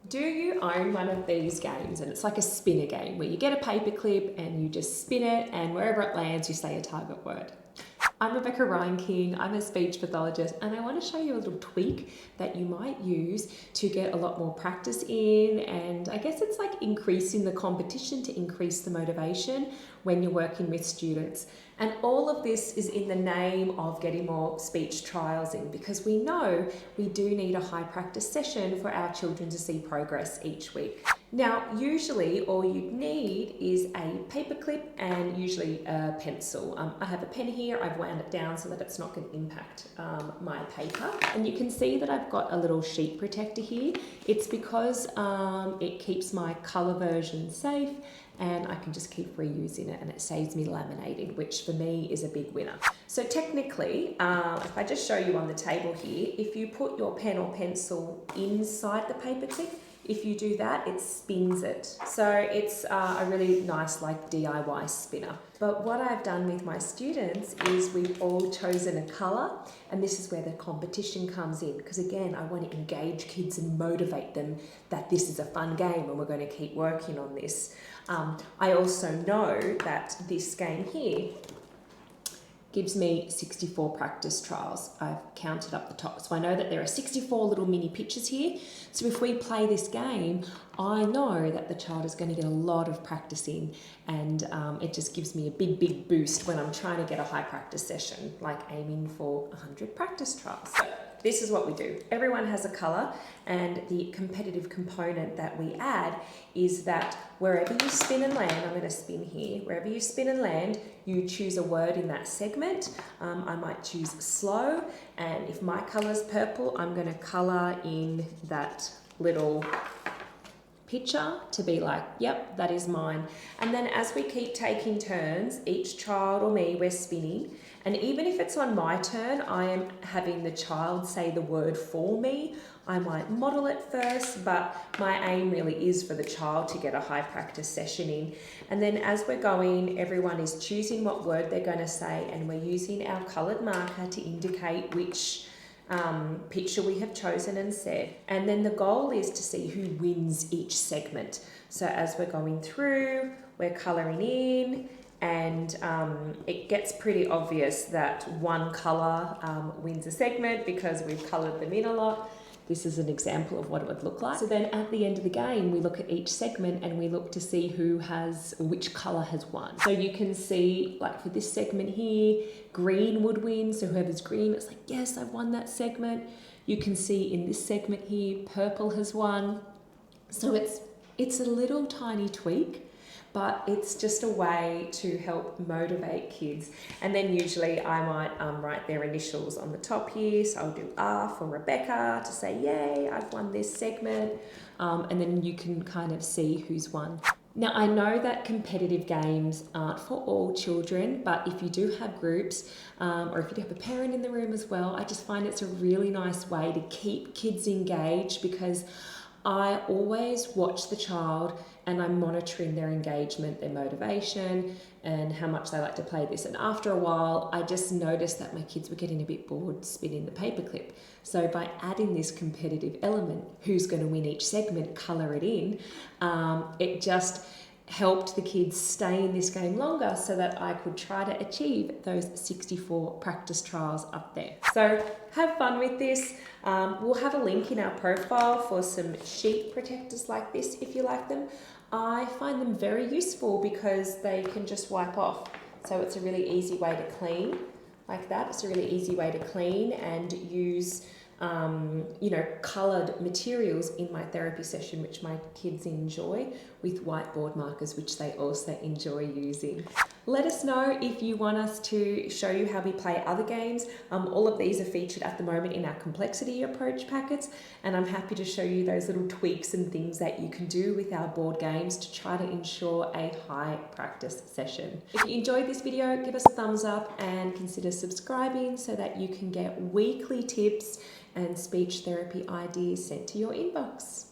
Do you own one of these games? And it's like a spinner game where you get a paper clip and you just spin it, and wherever it lands, you say a target word. I'm Rebecca Ryan-King, I'm a speech pathologist, and I want to show you a little tweak that you might use to get a lot more practice in, and I guess it's like increasing the competition to increase the motivation when you're working with students. And all of this is in the name of getting more speech trials in, because we know we do need a high practice session for our children to see progress each week. Now, usually all you need is a paper clip and usually a pencil. I have a pen here, I've wound it down so that it's not going to impact my paper. And you can see that I've got a little sheet protector here. It's because it keeps my colour version safe, and I can just keep reusing it, and it saves me laminating, which for me is a big winner. So technically, if I just show you on the table here, if you put your pen or pencil inside the paper clip, if you do that, it spins it. So it's a really nice like DIY spinner. But what I've done with my students is we've all chosen a colour, and this is where the competition comes in, because again, I want to engage kids and motivate them that this is a fun game and we're going to keep working on this. I also know that this game here gives me 64 practice trials. I've counted up the top. So I know that there are 64 little mini pictures here. So if we play this game, I know that the child is going to get a lot of practice in, and it just gives me a big boost when I'm trying to get a high practice session, like aiming for 100 practice trials. So this is what we do. Everyone has a colour, and the competitive component that we add is that wherever you spin and land, I'm going to spin here, wherever you spin and land, you choose a word in that segment. I might choose slow, and if my colour is purple, I'm going to colour in that little picture to be like, yep, that is mine. And then as we keep taking turns, each child or me, we're spinning. And even if it's on my turn, I am having the child say the word for me. I might model it first, but my aim really is for the child to get a high practice session in. And then as we're going, everyone is choosing what word they're going to say, and we're using our coloured marker to indicate which picture we have chosen and said. And then the goal is to see who wins each segment. So as we're going through, we're colouring in, and it gets pretty obvious that one colour wins a segment because we've coloured them in a lot. This is an example of what it would look like. So then at the end of the game, we look at each segment and we look to see which colour has won. So you can see, like for this segment here, green would win. So whoever's green, it's like, yes, I've won that segment. You can see in this segment here, purple has won. So it's a little tiny tweak, but it's just a way to help motivate kids. And then usually I might write their initials on the top here. So I'll do R for Rebecca to say, yay, I've won this segment. And then you can kind of see who's won. Now, I know that competitive games aren't for all children, but if you do have groups, or if you have a parent in the room as well, I just find it's a really nice way to keep kids engaged, because I always watch the child and I'm monitoring their engagement, their motivation, and how much they like to play this. And after a while, I just noticed that my kids were getting a bit bored spinning the paperclip. So by adding this competitive element, who's going to win each segment, colour it in, it just helped the kids stay in this game longer so that I could try to achieve those 64 practice trials up there. So have fun with this. We'll have a link in our profile for some sheet protectors like this if you like them. I find them very useful because they can just wipe off. So it's a really easy way to clean like that. It's a really easy way to clean and use coloured materials in my therapy session, which my kids enjoy, with whiteboard markers, which they also enjoy using. Let us know if you want us to show you how we play other games. All of these are featured at the moment in our complexity approach packets, and I'm happy to show you those little tweaks and things that you can do with our board games to try to ensure a high practice session. If you enjoyed this video, give us a thumbs up and consider subscribing so that you can get weekly tips and speech therapy ideas sent to your inbox.